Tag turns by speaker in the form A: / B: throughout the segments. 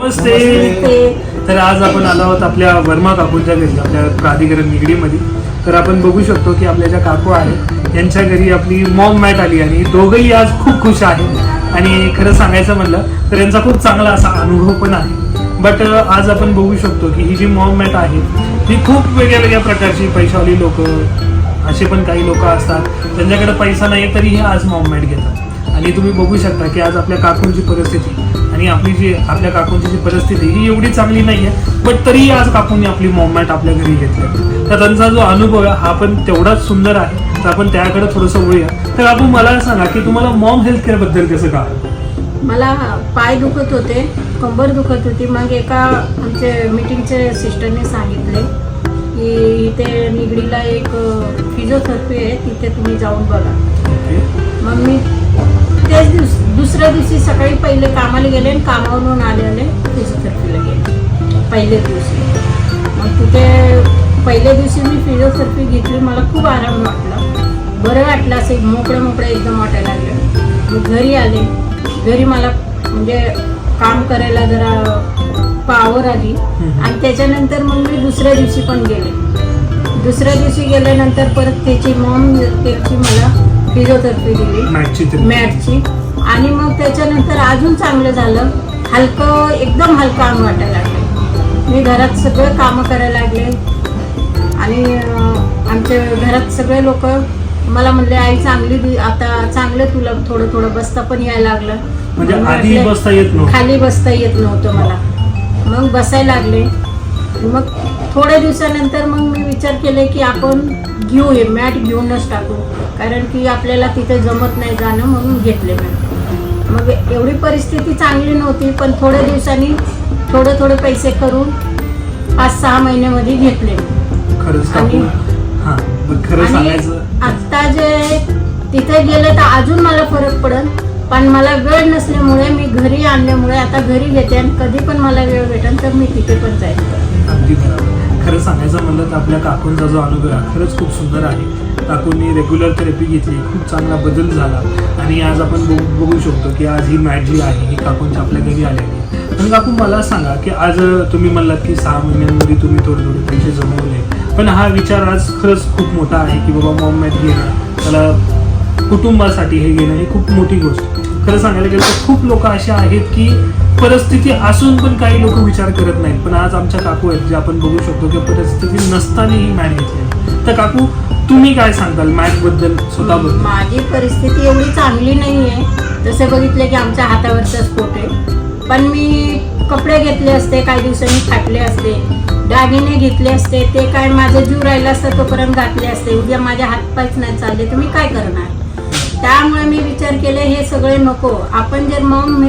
A: नमस्ते. तर आज आपण आलो आहोत आपल्या वर्मा काकूंच्या घरी, आपल्या प्राधिकरण निगडीमध्ये. तर आपण बघू शकतो की आपल्या ज्या काकू आहेत यांच्या घरी आपली मॉम मॅट आली आणि दोघंही आज खूप खुश आहेत. आणि खरं सांगायचं म्हणलं तर यांचा खूप चांगला असा अनुभव पण आहे. बट आज आपण बघू शकतो की ही जी मॉम मॅट आहे ही खूप वेगळ्या वेगळ्या प्रकारची पैशावाली लोक, असे पण काही लोक असतात त्यांच्याकडे पैसा नाही तरी हे आज मॉम मॅट घेतात. आणि तुम्ही बघू शकता की आज आपल्या काकूंची परिस्थिती आणि आपल्या काकूंची जी परिस्थिती ही एवढी चांगली नाही आहे, बट तरीही आज काकूंनी आपली मॉम मॅट आपल्या घरी घेतली. तर त्यांचा जो अनुभव आहे हा पण तेवढाच सुंदर आहे. तर आपण त्याकडे थोडंसं वळूया. तर काकू मला सांगा की तुम्हाला मॉम हेल्थ केअर बद्दल कसं कळलं?
B: मला पाय दुखत होते, कंबर दुखत होती. मग एका आमच्या मीटिंगच्या सिस्टरने सांगितले की इथे निगडीला एक फिजिओथेरपी आहे, तिथे तुम्ही जाऊन बघा. मग मी तेच दुसऱ्या दिवशी सकाळी पहिले कामाला गेले आणि कामावरून आले फिजिओथेरपीला गेले पहिल्या दिवशी. मग तिथे पहिल्या दिवशी मी फिजिओथेरपी घेतली. मला खूप आराम वाटला, बरं वाटलं, असं मोकळं एकदम वाटायला लागलं. मग घरी आले. घरी मला म्हणजे काम करायला जरा पावर आली आणि त्याच्यानंतर मग मी दुसऱ्या दिवशी पण गेले. दुसऱ्या दिवशी गेल्यानंतर परत त्याची मला फिजिओथेरपी दिली मॅटची. आणि मग त्याच्यानंतर अजून चांगलं झालं, हलकं एकदम हलकं अंग वाटायला लागलं. मी घरात सगळं कामं करायला लागले आणि आमच्या घरात सगळे लोक मला म्हणले आई चांगली, आता चांगलं तुला थोडं थोडं बसता पण यायला लागलं.
A: म्हणजे आधी बसता येत नव्हतं,
B: खाली बसता येत नव्हतं मला. मग बसायला लागले. मग थोड्या दिवसानंतर मग मी विचार केले की आपण घेऊ, हे मॅट घेऊनच टाकू, कारण की आपल्याला तिथे जमत नाही जाणं, म्हणून घेतले मॅट. मग एवढी परिस्थिती चांगली नव्हती, पण थोड्या दिवसांनी थोडे पैसे करून 5-6 महिन्यामध्ये घेतले. आणि आता जे तिथे गेले तर अजून मला फरक पडेल, पण मला वेळ नसल्यामुळे मी घरी आणल्यामुळे आता घरी घेते आणि कधी पण मला वेळ भेटेल तर मी तिथे पण जाईल.
A: अगदी बरोबर. खरं सांगायचं म्हणलं तर आपल्या काकूंचा जो अनुभव आहे खरंच खूप सुंदर आहे. काकूंनी रेग्युलर थेरपी घेतली, खूप चांगला बदल झाला आणि आज आपण बघू शकतो की आज ही मॅट जी आहे ही काकूंच्या आपल्या घरी आलेली आहे. पण काकू मला सांगा की आज तुम्ही म्हणलात की 6 महिन्यांमध्ये तुम्ही थोडे पैसे जमवले, पण हा विचार आज खरंच खूप मोठा आहे की बाबा मॉम मॅट घेणं, त्याला कुटुंबासाठी हे घेणं ही खूप मोठी गोष्ट. खरं सांगायला गेलं तर खूप लोक असे आहेत की परिस्थिती असून पण काही लोक विचार करत नाहीत. पण आज आमच्या काकू आहेत जे आपण बघू शकतो की परिस्थिती नसताना ही मॅट घेतली. तर काकू तुम्ही काय सांगाल मॅट बद्दल, स्वतःबद्दल?
B: माझी परिस्थिती एवढी चांगली नाही आहे. जसे बघितले की आमच्या हातावरचा स्फोट आहे, पण मी कपडे घेतले असते, काही दिवसांनी फाटले असते, दागिने घेतले असते, ते काय माझा जीव राहिला असता तोपर्यंत घातले असते. उद्या माझ्या हातपायच नाही चालले तर मी काय करणार? त्यामुळे मी विचार केले हे सगळे नको. आपण जर मॉम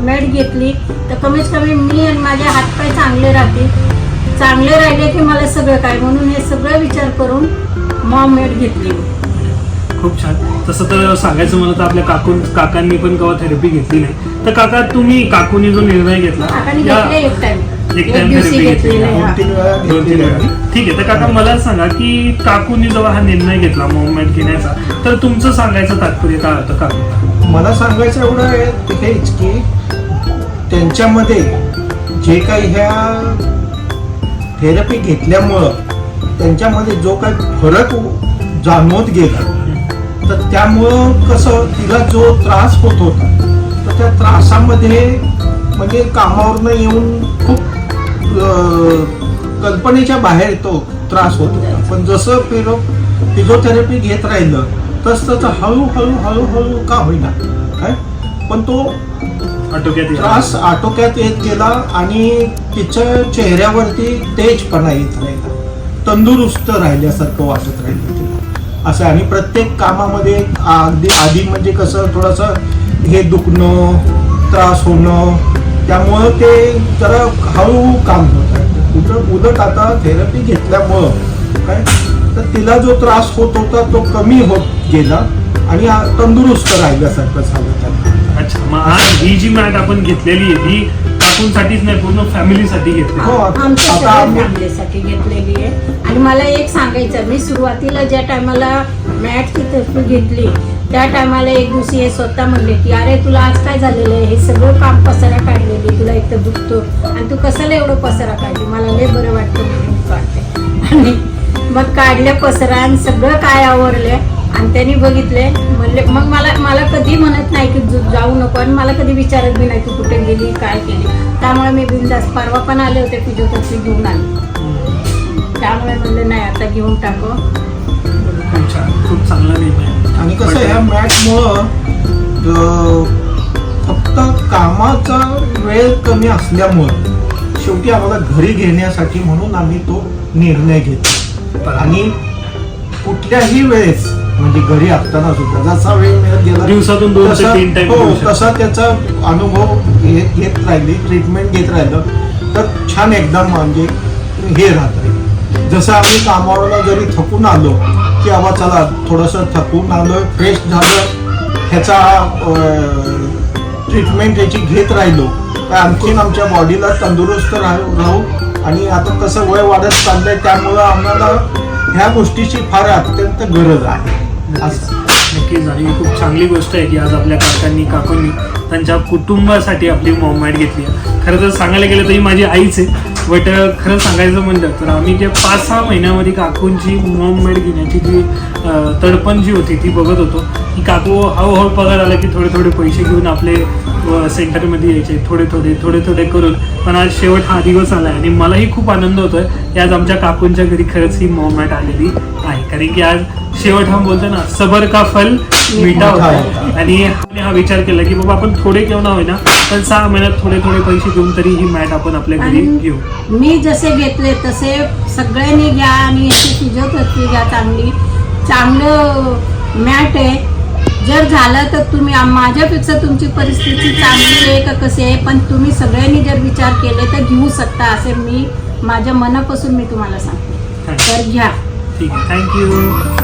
B: मॅट घेतली तर कमीत कमी मी आणि माझे हातपाय चांगले राहतील. चांगले राहिले की मला सगळं काय, म्हणून हे सगळं विचार करून मॉम मॅट घेतली.
A: खूप छान. तसं तर सांगायचं मला तर आपल्या काकांनी पण केव्हा थेरपी घेतली नाही. तर काका तुम्ही काकूंनी जो निर्णय घेतला एक टाइम थेरपी घेतली, 2-3 वेळा. ठीक आहे. तर काका मला सांगा की काकूंनी जेव्हा हा निर्णय घेतला मॉम मॅट घेण्याचा, तर तुमचं सांगायचं तात्पर्य काय होतं काकू?
C: मला सांगायचं एवढं आहे हेच की त्यांच्यामध्ये जे काही ह्या थेरपी घेतल्यामुळं त्यांच्यामध्ये जो काही फरक जाणवत गेला, तर त्यामुळं कसं तिला जो त्रास होत होता तर त्या त्रासामध्ये म्हणजे कामावरनं येऊन खूप कल्पनेच्या बाहेर तो त्रास होत होता. पण जसं फिजिओथेरपी घेत राहिलं तसं हळूहळू का होईना काय, पण तो त्रास आटोक्यात येत गेला आणि तिच्या चेहऱ्यावरती तेजपणा येत राहिला, तंदुरुस्त राहिल्यासारखं वाटत राहिलं तिला असं. आणि प्रत्येक कामामध्ये अगदी आधी म्हणजे कसं थोडंसं हे दुखणं, त्रास होणं, त्यामुळं ते जरा हळूहळू काम होत आहे. उलट आता थेरपी घेतल्यामुळं काय तर तिला जो त्रास होत होता तो कमी होत गेला आणि तंदुरुस्त राहिल्यासारखं झालं त्यांना.
A: अच्छा. मग आज ही जी मॅट आपण घेतलेली आहे ही काकूंसाठीच नाही, पूर्ण फॅमिलीसाठी घेतली?
B: हो, आमच्या फॅमिलीसाठी घेतलेली आहे. आणि मला एक सांगायचं, मी सुरुवातीला ज्या टायमाला मॅटची थेरपी घेतली त्या टायमाला एक दिवशी हे स्वतः म्हणले की अरे तुला आज काय झालेलं आहे, हे सगळं काम पसारा काढलेली, तुला एक तर दुखतो आणि तू कशाला एवढं पसारा काढली, मला लय बरं वाटतं म्हणून काढते. आणि मग काढले पसारा आणि सगळं काय आवरले आणि त्यांनी बघितले म्हणले. मग मला कधी म्हणत नाही की जाऊ नको आणि मला कधी विचारत बी नाही की कुठे गेली काय केली. त्यामुळे मी बिंदास परवा पण आले होते फिजिओथेरपी घेऊन आले. त्यामुळे म्हणलं नाही आता घेऊन टाको.
A: खूप छान, खूप चांगला निर्णय आहे.
C: आणि कसं ह्या मॅटमुळं फक्त कामाचा वेळ कमी असल्यामुळं शेवटी आम्हाला घरी घेण्यासाठी म्हणून आम्ही तो निर्णय घेतला. आणि कुठल्याही वेळेस म्हणजे घरी असताना सुद्धा जसा वेळ मिळत गेला
A: दिवसातून 2 ते 3 टाइम
C: तसा त्याचा अनुभव घेत राहिली, ट्रीटमेंट घेत राहिलं तर छान एकदम म्हणजे हे राहत राहील. जसं आम्ही कामावरून जरी थकून आलो की बाबा चला थोडंसं थकून आलो, फ्रेश झालं, ह्याचा ट्रीटमेंट याची घेत राहिलो तर आणखीन आमच्या बॉडीला तंदुरुस्त राहू. आणि आता तसं वय वाढत चाललंय त्यामुळं आम्हाला ह्या गोष्टीची फार अत्यंत गरज आहे. असं
A: नक्कीच. आणि खूप चांगली गोष्ट आहे की आज आपल्या काकांनी त्यांच्या कुटुंबासाठी आपली मॉममॅट घेतली आहे. खरं तर सांगायला गेलं तर ही माझी आईच आहे, बट खरं सांगायचं म्हणलं तर आम्ही जे 5-6 महिन्यामध्ये काकूंची मॉममॅट घेण्याची जी तडपण जी होती ती बघत होतो की काकू हळूहळू पगार आला की थोडे पैसे घेऊन आपले सेंटरमध्ये यायचे थोडे थोडे करून. पण आज शेवट हा दिवस आला आणि मलाही खूप आनंद होतोय की आज आमच्या काकूंच्या घरी खरंच ही मॉममॅट आलेली आहे. कारण की आज शेवट हा बोलतो ना सबर का फल मीठा होता. आणि हा विचार केला की बाबा आपण थोडे किंवा ना होईना पण 6 महिन्यात थोडे पैसे घेऊन तरी ही मॅट आपण आपल्या घरी घेऊ.
B: मी जसे घेतले तसे सगळ्यांनी घ्या आणि याची फिजिओथेरपी घ्या. चांगलं मॅट आहे. जर झालं तर तुम्ही माझ्यापेक्षा तुमची परिस्थिती चांगली आहे का कशी आहे, पण तुम्ही सगळ्यांनी जर विचार केले तर घेऊ शकता असे मी माझ्या मनापासून मी तुम्हाला सांगते. तर घ्या.
A: ठीक आहे, थँक्यू.